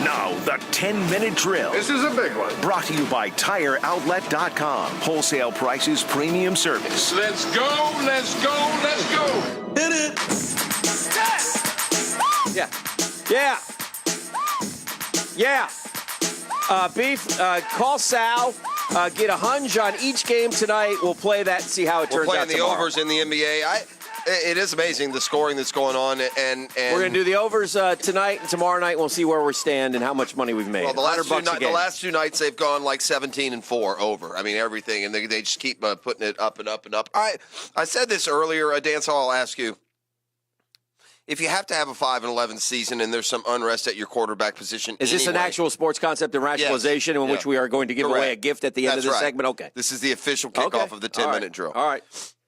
Now, the 10-minute drill. This is a big one. Brought to you by TireOutlet.com. Wholesale prices, premium service. Let's go, let's go, let's go. Hit it. Yeah. Beef, call Sal. Get a hunch on each game tonight. We'll play that and see how it turns out tomorrow. We're playing the overs in the NBA. It is amazing the scoring that's going on, and we're going to do the overs tonight and tomorrow night. We'll see where we stand and how much money we've made. Well, the last two nights they've gone like 17-4 over. I mean everything, and they just keep putting it up and up and up. I said this earlier, Dan, so I'll ask you. If you have to have a 5-11 season and there's some unrest at your quarterback position, is this an actual sports concept and rationalization in which we are going to give away a gift at the end of this segment? Okay. This is the official kickoff of the 10-minute drill. All right.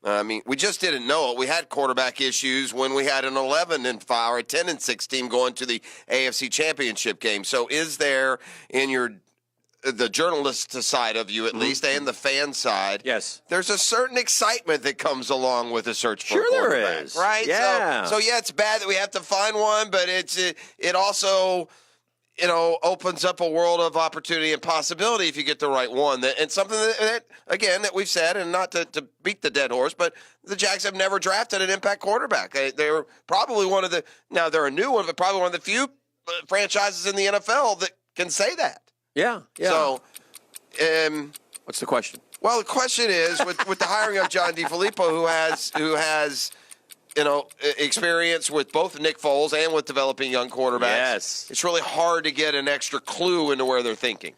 I mean, we just didn't know it. We had quarterback issues when we had an 11-5 or a 10-6 team going to the AFC Championship game. So is there in the journalist side of you, at least, and the fan side, yes, there's a certain excitement that comes along with the search for a quarterback. There is. Right? Yeah. So it's bad that we have to find one, but it also, opens up a world of opportunity and possibility if you get the right one. And something that we've said, and not to beat the dead horse, but the Jags have never drafted an impact quarterback. They're probably now they're a new one, but probably one of the few franchises in the NFL that can say that. Yeah. So, what's the question? Well, the question is with the hiring of John DeFilippo, who has experience with both Nick Foles and with developing young quarterbacks. Yes, it's really hard to get an extra clue into where they're thinking.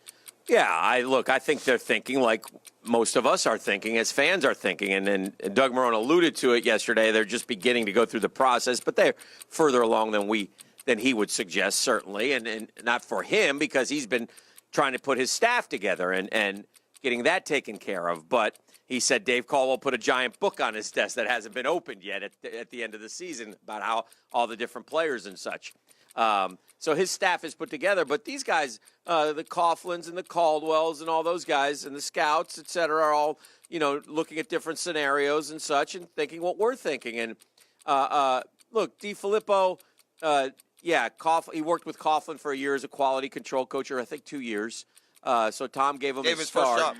Yeah, I think they're thinking like most of us are thinking, as fans are thinking, and Doug Marrone alluded to it yesterday. They're just beginning to go through the process, but they're further along than he would suggest, certainly, and not for him because he's been trying to put his staff together and getting that taken care of. But he said Dave Caldwell put a giant book on his desk that hasn't been opened yet at the end of the season about how all the different players and such. So his staff is put together. But these guys, the Coughlins and the Caldwells and all those guys and the scouts, et cetera, are all, looking at different scenarios and such and thinking what we're thinking. And look, DeFilippo, he worked with Coughlin for a year as a quality control coach, or I think 2 years. So Tom gave him his start.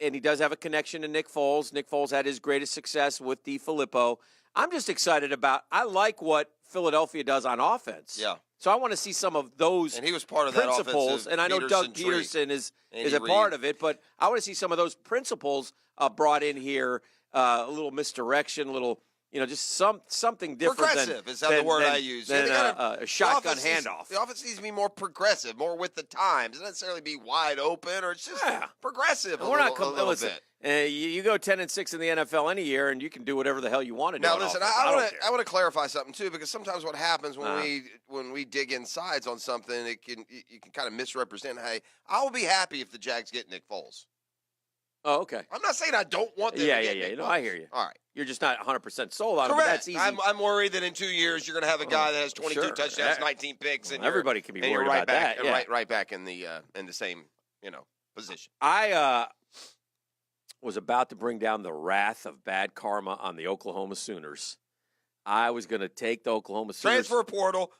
And he does have a connection to Nick Foles. Nick Foles had his greatest success with DeFilippo. I'm just excited I like what Philadelphia does on offense. Yeah. So I want to see some of those and he was part of principles. That and I know Doug Peterson is a part of it, but I want to see some of those principles brought in here, a little misdirection, a little – just something different. Progressive is the word I use. Than a shotgun handoff. The offense needs to be more progressive, more with the times. It doesn't necessarily be wide open, or it's just progressive. We're not a little bit. You go 10-6 in the NFL any year, and you can do whatever the hell you want to do. Now, listen, I want to clarify something too, because sometimes what happens when we dig in sides on something, you can kind of misrepresent. Hey, I will be happy if the Jags get Nick Foles. Oh, okay. I'm not saying I don't want them to get Nick Foles. I hear you. All right. You're just not 100% sold on it, Correct. but that's easy. I'm worried that in 2 years you're going to have a guy that has 22 touchdowns, 19 picks, and everybody can be worried about that. Yeah. Right back in the same position. I was about to bring down the wrath of bad karma on the Oklahoma Sooners. I was going to take the Oklahoma Sooners transfer portal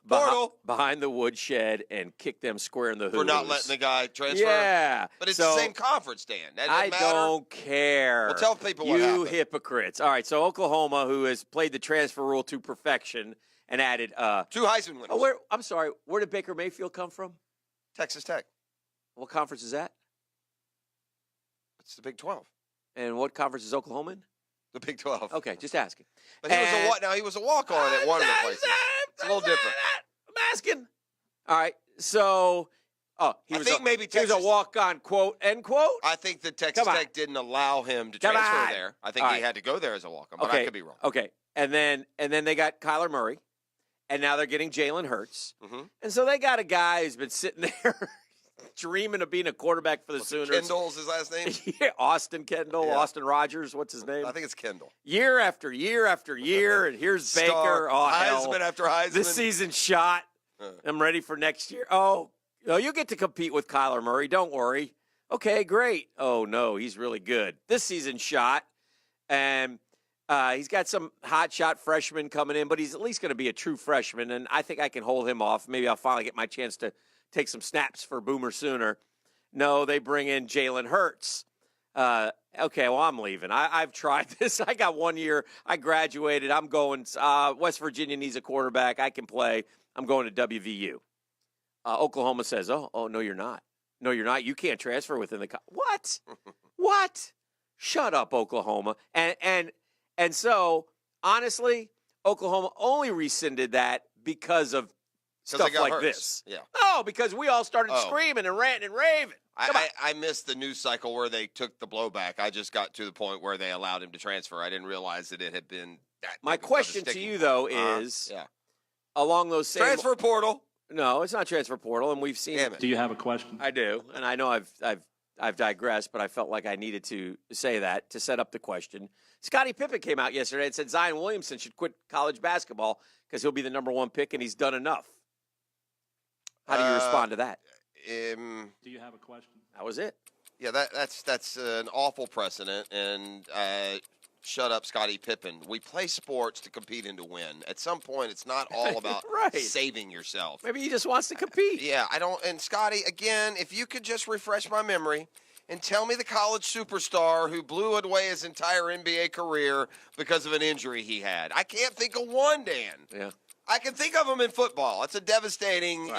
behind the woodshed and kick them square in the hooves. For not letting the guy transfer. Yeah, but it's the same conference, Dan. That doesn't matter. Don't care. Well, tell people what happened. You hypocrites! All right, so Oklahoma, who has played the transfer rule to perfection and added 2 Heisman winners. I'm sorry. Where did Baker Mayfield come from? Texas Tech. What conference is that? It's the Big 12. And what conference is Oklahoma in? The Big 12. Okay, just asking. But he was a walk-on at one of the places. It's a little different. I'm asking. All right, so he was a walk-on, quote, end quote? I think that Texas Tech didn't allow him to transfer there. I think he had to go there as a walk-on, but I could be wrong. Okay, and then they got Kyler Murray, and now they're getting Jalen Hurts. Mm-hmm. And so they got a guy who's been sitting there dreaming of being a quarterback for the Sooners. Kendall's his last name? Yeah, Austin Kendall, Austin Rogers, what's his name? I think it's Kendall. Year after year after year, and here's Baker. Heisman after Heisman. This season's shot. I'm ready for next year. Oh, you get to compete with Kyler Murray. Don't worry. Okay, great. Oh, no, he's really good. This season's shot. And He's got some hotshot freshmen coming in, but he's at least going to be a true freshman, and I think I can hold him off. Maybe I'll finally get my chance to take some snaps for Boomer Sooner. No, they bring in Jalen Hurts. Okay, well, I'm leaving. I've tried this. I got 1 year. I graduated. I'm going. West Virginia needs a quarterback. I can play. I'm going to WVU. Oklahoma says, oh, no, you're not. No, you're not. You can't transfer within the what? What? Shut up, Oklahoma. And so, honestly, Oklahoma only rescinded that because of stuff like Hurts. this. Yeah. Oh, because we all started screaming and ranting and raving. I missed the news cycle where they took the blowback. I just got to the point where they allowed him to transfer. I didn't realize that it had been that. My question to you, though, is along those same transfer portal. No, it's not transfer portal, and we've seen it. Do you have a question? I do, and I know I've digressed, but I felt like I needed to say that to set up the question. Scottie Pippen came out yesterday and said Zion Williamson should quit college basketball because he'll be the number 1 pick and he's done enough. How do you respond to that? Do you have a question? That was it. Yeah, that's an awful precedent, and shut up, Scottie Pippen. We play sports to compete and to win. At some point, it's not all about saving yourself. Maybe he just wants to compete. Yeah, I don't. And Scottie, again, if you could just refresh my memory and tell me the college superstar who blew away his entire NBA career because of an injury he had. I can't think of one, Dan. Yeah. I can think of them in football. It's a devastating,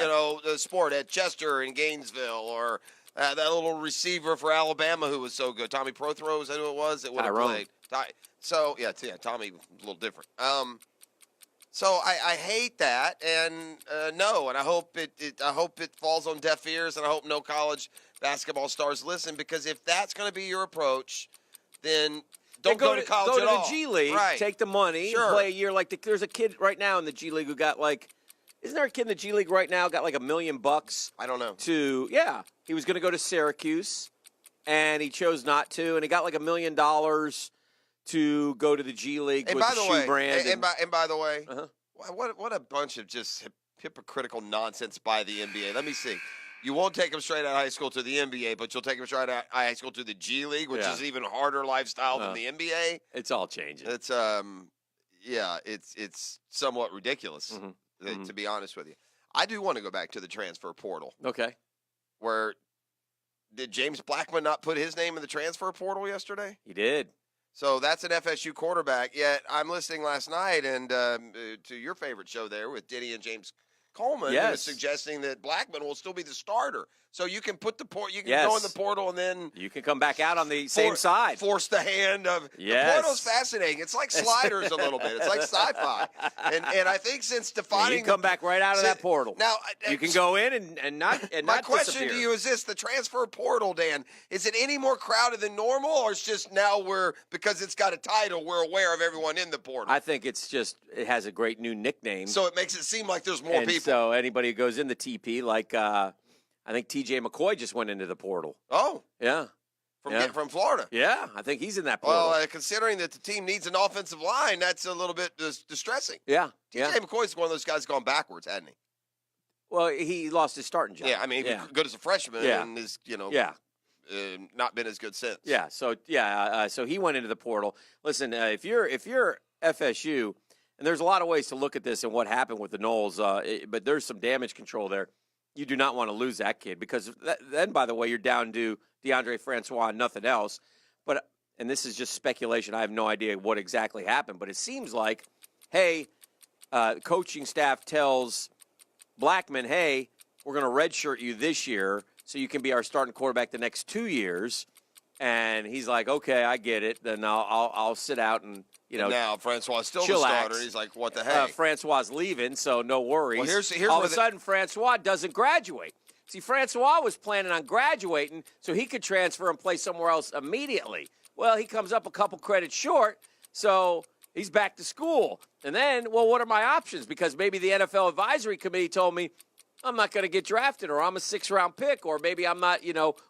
sport at Chester in Gainesville, or that little receiver for Alabama who was so good. Tommy Prothro, is that who it was? That would have played. So, Tommy a little different. So I hate that, and no, and I hope it falls on deaf ears, and I hope no college basketball stars listen, because if that's going to be your approach, then don't go to college at all. Go to the G League, take the money, and play a year. There's a kid right now in the G League who got isn't there a kid in the G League right now got $1 million? I don't know. He was going to go to Syracuse, and he chose not to, and he got $1 million to go to the G League with the shoe brand. And by the way, what a bunch of just hypocritical nonsense by the NBA. Let me see. You won't take them straight out of high school to the NBA, but you'll take them straight out of high school to the G League, which is even harder lifestyle than the NBA. It's all changing. It's it's somewhat ridiculous, to be honest with you. I do want to go back to the transfer portal. Okay. Where did James Blackman not put his name in the transfer portal yesterday? He did. So that's an FSU quarterback. Yet I'm listening last night and to your favorite show there with Diddy and James Coleman, who was suggesting that Blackman will still be the starter. So you can put the go in the portal and then you can come back out on the same side. Force the hand of the portal's fascinating. It's like sliders a little bit. It's like sci-fi. And I think since defining you can come back right out of that portal. Now you can go in and not my not question disappear. to you is this: the transfer portal, Dan, is it any more crowded than normal, or it's just now because it's got a title, we're aware of everyone in the portal? I think it has a great new nickname. So it makes it seem like there's more people. So anybody who goes in the TP, I think T.J. McCoy just went into the portal. Oh. Yeah. From Florida. Yeah, I think he's in that portal. Well, considering that the team needs an offensive line, that's a little bit distressing. Yeah. T.J. McCoy's one of those guys gone backwards, hasn't he? Well, he lost his starting job. Yeah, I mean, he was good as a freshman and is, not been as good since. Yeah, so he went into the portal. Listen, if you're FSU, and there's a lot of ways to look at this and what happened with the Knowles, but there's some damage control there. You do not want to lose that kid because then, by the way, you're down to DeAndre Francois and nothing else. And this is just speculation. I have no idea what exactly happened, but it seems like, hey, coaching staff tells Blackman, hey, we're going to redshirt you this year so you can be our starting quarterback the next 2 years. And he's like, okay, I get it. Then I'll sit out and, now Francois is still chillax. The starter. He's like, what the heck? Francois leaving, so no worries. Well, here's all of a sudden, Francois doesn't graduate. See, Francois was planning on graduating so he could transfer and play somewhere else immediately. Well, he comes up a couple credits short, so he's back to school. And then, what are my options? Because maybe the NFL advisory committee told me I'm not going to get drafted, or I'm a 6th-round pick, or maybe I'm not,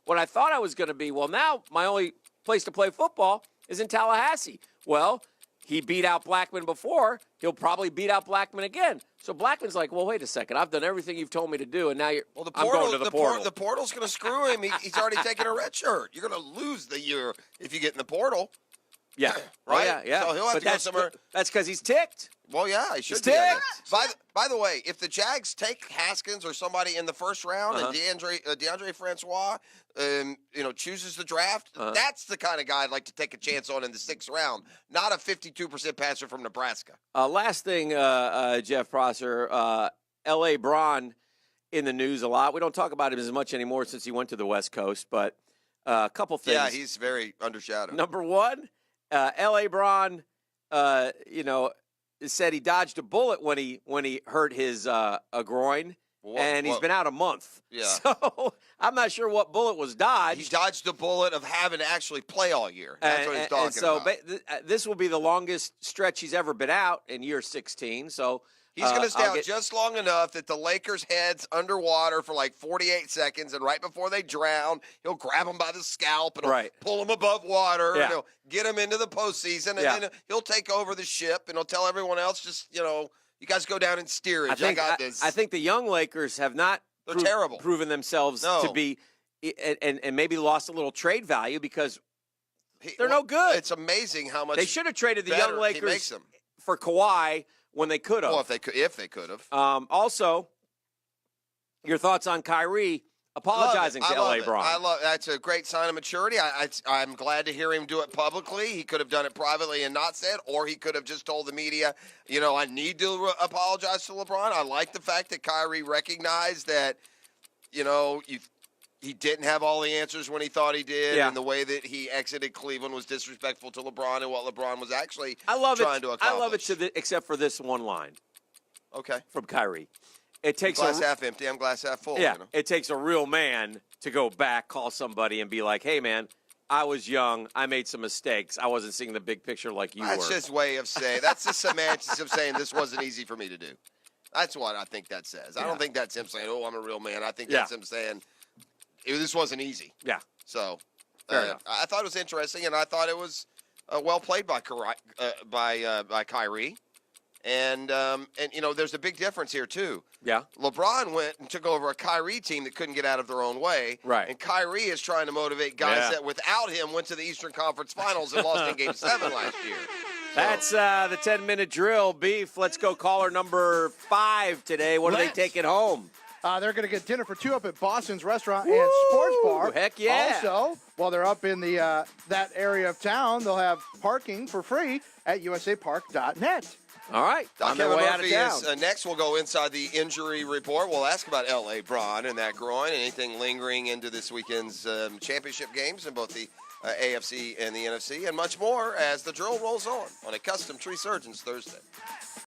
what I thought I was going to be. Well, now my only place to play football is in Tallahassee. Well, he beat out Blackman before. He'll probably beat out Blackman again. So Blackman's like, well, wait a second. I've done everything you've told me to do, and now I'm going to the portal. The portal's going to screw him. He's already taken a red shirt. You're going to lose the year if you get in the portal. Yeah. Right? Oh, yeah. So he'll have to go somewhere. That's because he's ticked. Well, yeah, he should He's be. I ticked. guess. By the way, if the Jags take Haskins or somebody in the first round and DeAndre Francois, chooses the draft, that's the kind of guy I'd like to take a chance on in the 6th round. Not a 52% passer from Nebraska. Last thing, Jeff Prosser, L.A. Braun in the news a lot. We don't talk about him as much anymore since he went to the West Coast, but a couple things. Yeah, he's very undershadowed. Number one, L.A. Braun, said he dodged a bullet when he hurt his a groin, and he's been out a month. Yeah. So I'm not sure what bullet was dodged. He dodged the bullet of having to actually play all year. That's what he's talking about. This will be the longest stretch he's ever been out in year 16. So he's going to stay out just long enough that the Lakers' head's underwater for like 48 seconds, and right before they drown, he'll grab them by the scalp and he'll pull them above water, and he'll get them into the postseason, and then he'll take over the ship, and he'll tell everyone else, just, you guys go down in steerage. I got this. I think the young Lakers have not terrible. Proven themselves to be, and maybe lost a little trade value because they're no good. It's amazing how much they should have traded the young Lakers for Kawhi when they could have. Well, if they could have. Also, your thoughts on Kyrie apologizing to L.A. Braun? That's a great sign of maturity. I'm glad to hear him do it publicly. He could have done it privately and not said, or he could have just told the media, I need to apologize to LeBron. I like the fact that Kyrie recognized that, he didn't have all the answers when he thought he did, and the way that he exited Cleveland was disrespectful to LeBron and what LeBron was actually trying to accomplish. I love it except for this one line. Okay. From Kyrie. It takes glass half empty, I'm glass half full. Yeah, it takes a real man to go back, call somebody, and be like, hey, man, I was young. I made some mistakes. I wasn't seeing the big picture like you were. That's just way of saying, that's the semantics of saying this wasn't easy for me to do. That's what I think that says. I don't think that's him saying, I'm a real man. I think that's him saying, this wasn't easy. Yeah. So I thought it was interesting, and I thought it was well played by Kyrie. And there's a big difference here, too. Yeah. LeBron went and took over a Kyrie team that couldn't get out of their own way. Right. And Kyrie is trying to motivate guys that without him went to the Eastern Conference Finals and lost in Game 7 last year. So. That's the 10-minute drill. Beef, let's go caller number 5 today. What are they taking home? They're going to get dinner for 2 up at Boston's Restaurant and Sports Bar. Heck yeah. Also, while they're up in the that area of town, they'll have parking for free at usapark.net. All right. On their way out of town. Next, we'll go inside the injury report. We'll ask about L.A. Braun and that groin, anything lingering into this weekend's championship games in both the AFC and the NFC, and much more as the drill rolls on a Custom Tree Surgeons Thursday.